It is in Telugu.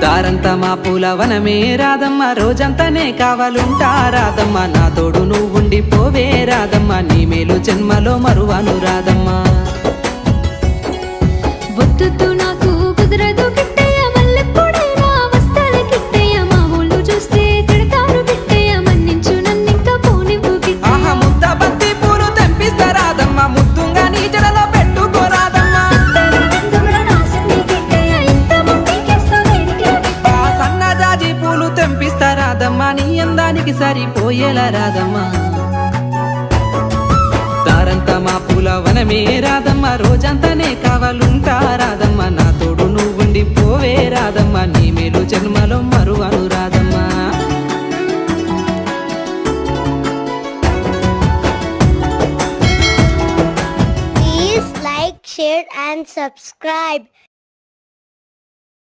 దారంతా మా పూల వనమే రాదమ్మ, రోజంతానే కావాలుంటా రాదమ్మ, నా తోడు నువ్వుండి పోవే రాదమ్మ, నీ మేలు జన్మలో మరువను రాదమ్మ. వద్దు నాకు కుదరదు కిట్టయ్య, మల్లెప్పుడైనా వస్తాల కిట్టయ్య, మా ఊళ్ళు చూస్తే తిడతారు కిట్టయ్య, మన్నించు నన్నింక పోనివ్వు కిట్టయ్య. ఆహా ముద్ద బంతి పూలు తెంపిస్తా రాదమ్మ, ముద్దుంగా నీ జడలో పెట్టుకోరాదమ్మ. ఆ సన్నజాజి పూలు తెంపిస్తా రాదమ్మ, నీ అందానికి సరిపోయేలా రాదమ్మ. దారంతా మా పూల వనమే రాదమ్మ, రోజంతానే కావాలుంటా రాదమ్మ, నా తోడు నువ్వుండి పోవే రాదమ్మ, నీ మేలు జన్మలో మరువను రాదమ్మ. Please like, share and subscribe.